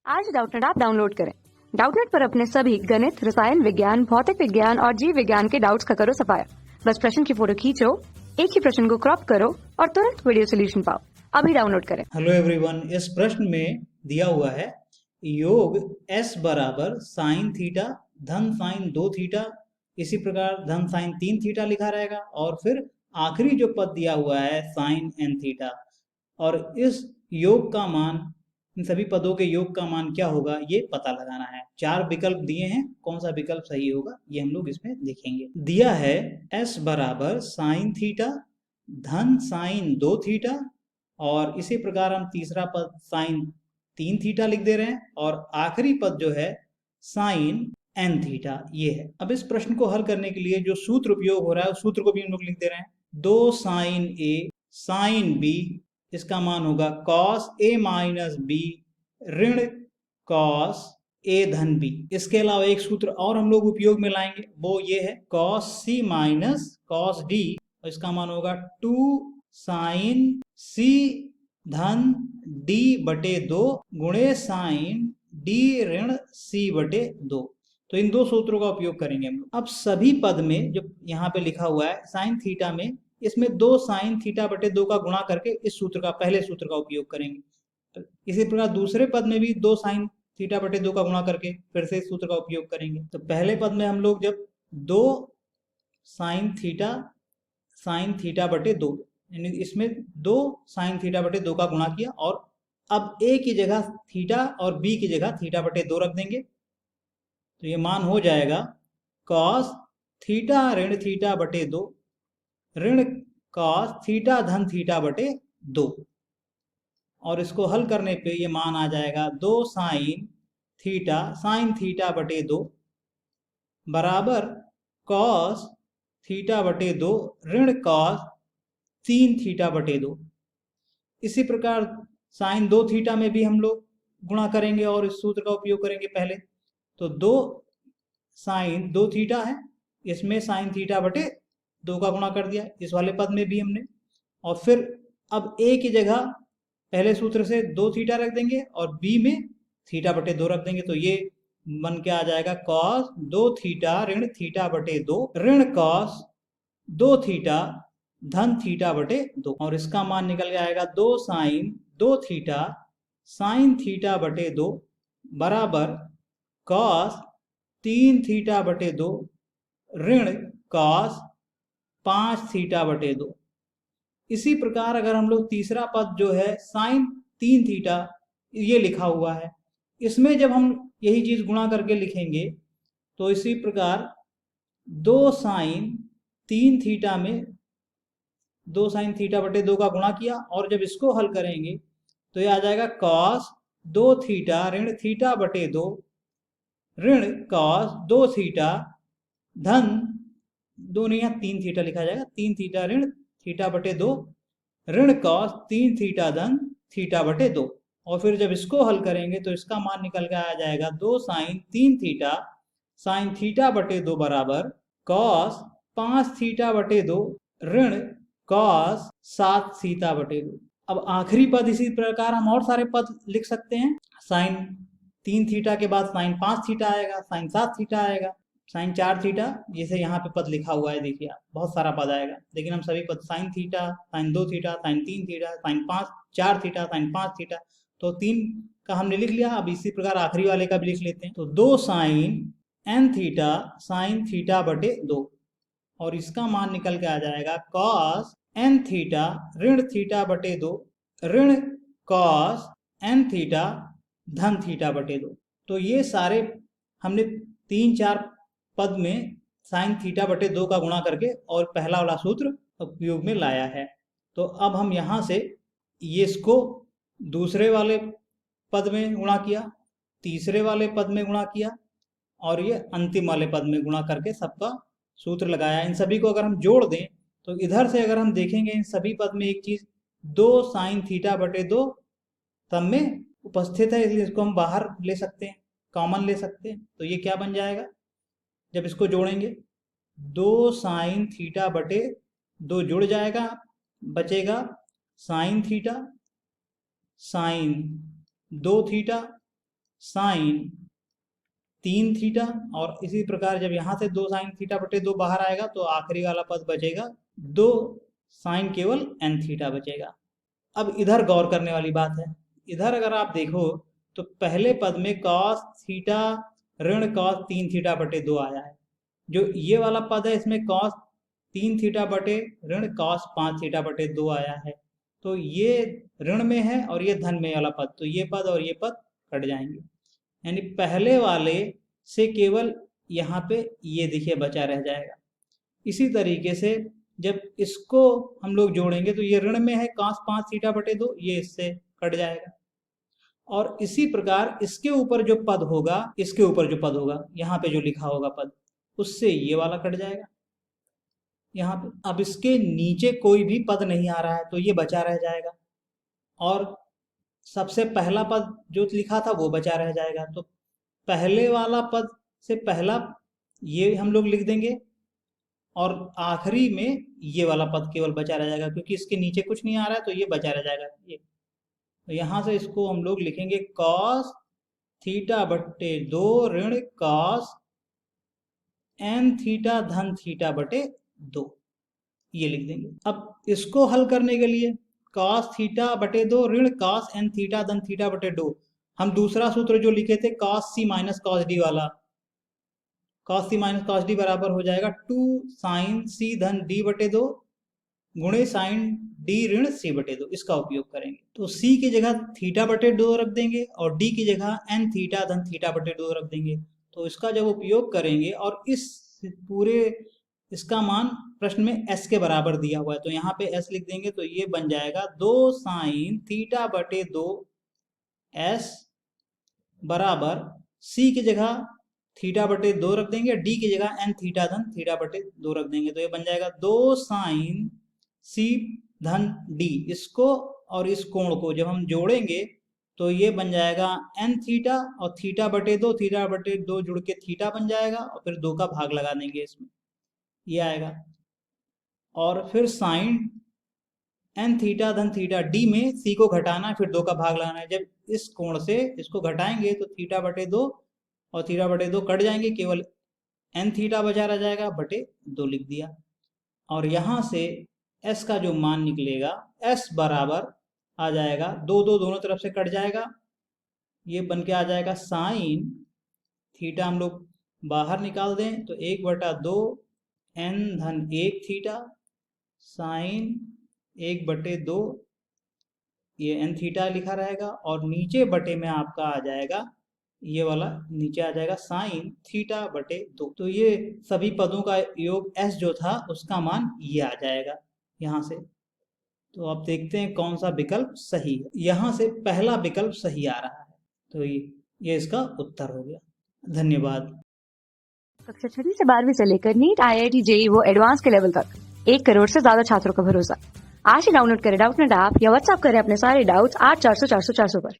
आज Doubtnut app download करें। Doubtnut पर अपने सभी गणित, रसायन विज्ञान, भौतिक विज्ञान और जीव विज्ञान के डाउट्स का करो सफाया। बस प्रश्न की फोटो खींचो, एक ही प्रश्न को क्रॉप करो और तुरंत वीडियो सोल्यूशन पाओ। अभी डाउनलोड करें। हेलो एवरीवन, इस प्रश्न में दिया हुआ है योग s बराबर साइन थीटा धन साइन 2 थीटा, इसी प्रकार धन साइन 3 थीटा लिखा रहेगा और फिर आखिरी जो पद दिया हुआ है साइन n थीटा, और इस योग का मान, इन सभी पदों के योग का मान क्या होगा ये पता लगाना है। 4 विकल्प दिए हैं, कौन सा विकल्प सही होगा ये हम लोग इसमें देखेंगे। दिया है s बराबर साइन थीटा धन साइन 2 थीटा, और इसी प्रकार हम तीसरा पद साइन 3 थीटा लिख दे रहे हैं और आखिरी पद जो है साइन n थीटा ये है। अब इस प्रश्न को हल करने के लिए जो सूत्र उपयोग हो रहा है उस सूत्र को भी हम लोग लिख दे रहे हैं। 2 साइन a साइन b, इसका मान होगा cos a माइनस b ऋण cos a धन b। इसके अलावा एक सूत्र और हम लोग उपयोग में लाएंगे, वो ये है cos c minus cos d, और इसका मान होगा 2 साइन c धन d बटे 2 गुणे साइन d ऋण c बटे 2। तो इन दो सूत्रों का उपयोग करेंगे हम लोग। अब सभी पद में जो यहाँ पे लिखा हुआ है साइन थीटा में, इसमें 2 साइन थीटा बटे 2 का गुणा करके इस सूत्र का, पहले सूत्र का उपयोग करेंगे। तो इसी प्रकार दूसरे पद में भी 2 साइन थीटा बटे 2 का गुणा करके फिर से इस सूत्र का उपयोग करेंगे। तो पहले पद में हम लोग जब 2 साइन थीटा बटे 2, यानी इसमें 2 साइन थीटा बटे 2 का गुणा किया और अब a की जगह थीटा और b की जगह थीटा बटे 2 रख देंगे। तो ये मान हो जाएगा cos थीटा ऋण थीटा बटे 2 ऋण cos थीटा धन थीटा बटे 2, और इसको हल करने पे ये मान आ जाएगा 2 साइन थीटा बटे 2 बराबर cos थीटा बटे 2 ऋण cos 3 थीटा बटे 2। इसी प्रकार साइन 2 थीटा में भी हम लोग गुणा करेंगे और इस सूत्र का उपयोग करेंगे पहले। तो 2 साइन 2 थीटा है, इसमें साइन थीटा बटे 2 का गुणा कर दिया इस वाले पद में भी हमने, और फिर अब a की जगह पहले सूत्र से 2 थीटा रख देंगे और b में थीटा बटे 2 रख देंगे। तो ये बन के आ जाएगा cos 2 थीटा ऋण थीटा बटे 2 ऋण cos 2 थीटा धन थीटा बटे 2, और इसका मान निकल के आएगा 2 साइन 2 थीटा साइन थीटा बटे 2 बराबर cos 3 थीटा बटे 2 ऋण cos 5 थीटा बटे 2। इसी प्रकार अगर हम लोग तीसरा पद जो है साइन 3 थीटा ये लिखा हुआ है, इसमें जब हम यही चीज गुणा करके लिखेंगे तो इसी प्रकार 2 साइन 3 थीटा में 2 साइन थीटा बटे 2 का गुणा किया, और जब इसको हल करेंगे तो ये आ जाएगा cos 2 थीटा ऋण थीटा बटे 2 ऋण cos 2 थीटा धन 2 नहीं, यहाँ 3 थीटा लिखा जाएगा, 3 थीटा ऋण थीटा बटे 2 ऋण cos 3 थीटा धन थीटा बटे 2, और फिर जब इसको हल करेंगे तो इसका मान निकल के आ जाएगा 2 साइन 3 थीटा साइन थीटा बटे 2 बराबर cos 5 थीटा बटे 2 ऋण cos 7 थीटा बटे 2। अब आखिरी पद इसी प्रकार हम और सारे पद लिख सकते हैं। साइन 3 थीटा के बाद साइन 5 थीटा आएगा, साइन 7 थीटा आएगा, साइन 4 थीटा, जैसे यहाँ पे पद लिखा हुआ है देखिए आप, बहुत सारा पद आएगा, लेकिन हम सभी पद sine theta, sine 2 theta, sine 3 theta, sine 4 theta, sine 5 theta, तो 3 का हमने लिख लिया। अब इसी प्रकार आखिरी वाले का भी लिख लेते हैं। तो 2 sine n theta sine theta बटे 2, और इसका मान निकल के आ जाएगा cos n थीटा ऋण थीटा बटे 2 ऋण cos n थीटा धन थीटा बटे 2। तो ये सारे हमने 3-4 पद में साइन थीटा बटे 2 का गुणा करके और पहला वाला सूत्र उपयोग में लाया है। तो अब हम यहाँ से ये इसको दूसरे वाले पद में गुणा किया, तीसरे वाले पद में गुणा किया, और ये अंतिम वाले पद में गुणा करके सबका सूत्र लगाया। इन सभी को अगर हम जोड़ दें तो इधर से अगर हम देखेंगे इन सभी पद में एक चीज 2 साइन थीटा बटे 2 तब में उपस्थित है, इसलिए इसको हम बाहर ले सकते हैं, कॉमन ले सकते हैं। तो ये क्या बन जाएगा जब इसको जोड़ेंगे, 2 साइन थीटा बटे 2 जुड़ जाएगा, बचेगा sign theta sine 2 theta sine 3 theta, और इसी प्रकार जब यहाँ से 2 साइन थीटा बटे 2 बाहर आएगा तो आखिरी वाला पद बचेगा 2 साइन केवल n थीटा बचेगा। अब इधर गौर करने वाली बात है, इधर अगर आप देखो तो पहले पद में cos थीटा ऋण cos 3 थीटा बटे 2 आया है। जो ये वाला पद है इसमें cos 3 थीटा बटे ऋण cos 5 थीटा बटे 2 आया है। तो ये ऋण में है और ये धन में वाला पद, तो ये पद और ये पद कट जाएंगे, यानी पहले वाले से केवल यहाँ पे ये देखिए बचा रह जाएगा। इसी तरीके से जब इसको हम लोग जोड़ेंगे तो ये ऋण में है cos 5 थीटा बटे 2, ये इससे कट जाएगा। और इसी प्रकार इसके ऊपर जो पद होगा, इसके ऊपर जो पद होगा, यहाँ पे जो लिखा होगा पद, उससे ये वाला कट जाएगा यहाँ पे। अब इसके नीचे कोई भी पद नहीं आ रहा है तो ये बचा रह जाएगा, और सबसे पहला पद जो लिखा था वो बचा रह जाएगा। तो पहले वाला पद से पहला ये हम लोग लिख देंगे और आखिरी में ये वाला पद केवल बचा रह जाएगा, क्योंकि इसके नीचे कुछ नहीं आ रहा है तो ये बचा रह जाएगा ये। तो यहाँ से इसको हम लोग लिखेंगे cos थीटा बटे 2 ऋण cos n थीटा धन थीटा बटे 2, ये लिख देंगे। अब इसको हल करने के लिए cos थीटा बटे 2 ऋण cos n थीटा धन थीटा बटे 2, हम दूसरा सूत्र जो लिखे थे cos c minus cos d वाला, cos c minus cos d बराबर हो जाएगा 2 साइन c धन d बटे 2 गुणे साइन d ऋण c बटे 2, इसका उपयोग करेंगे। तो c की जगह थीटा बटे 2 रख देंगे और d की जगह n थीटा धन थीटा बटे 2 रख देंगे। तो इसका जब उपयोग करेंगे और इस पूरे इसका मान प्रश्न में s के बराबर दिया हुआ है तो यहाँ पे s लिख देंगे, तो ये बन जाएगा 2 साइन थीटा बटे 2 s बराबर c की जगह थीटा बटे 2 रख देंगे, d की जगह n थीटा धन थीटा बटे 2 रख देंगे। तो ये बन जाएगा 2 साइन c धन d। इसको और इस कोण को जब हम जोड़ेंगे तो ये बन जाएगा n थीटा और थीटा बटे 2 जुड़ के थीटा बन जाएगा, और फिर 2 का भाग लगा देंगे इसमें, ये आएगा। और फिर साइन n थीटा धन थीटा d में c को घटाना है, फिर 2 का भाग लगाना है। जब इस कोण से इसको घटाएंगे तो थीटा बटे 2 और थीटा बटे 2 कट जाएंगे, केवल n थीटा बचा रह जाएगा बटे 2 लिख दिया। और यहाँ से s का जो मान निकलेगा s बराबर आ जाएगा 2 दोनों तरफ से कट जाएगा, ये बन के आ जाएगा साइन थीटा हम लोग बाहर निकाल दें तो 1/2 n धन 1 थीटा साइन 1/2, ये n थीटा लिखा रहेगा, और नीचे बटे में आपका आ जाएगा ये वाला, नीचे आ जाएगा साइन थीटा बटे 2। तो ये सभी पदों का योग s जो था उसका मान ये आ जाएगा यहाँ से। तो अब देखते हैं कौन सा विकल्प सही है। यहाँ से पहला विकल्प सही आ रहा है, तो ये इसका उत्तर हो गया। धन्यवाद। कक्षा 6वीं से 12वीं से लेकर नीट, IIT, JEE वो एडवांस के लेवल तक 1 करोड़ से ज्यादा छात्रों का भरोसा। आज ही डाउनलोड करें डाउटनेट ऐप या व्हाट्सएप करें अपने सारे डाउट्स 8400 400 400 पर।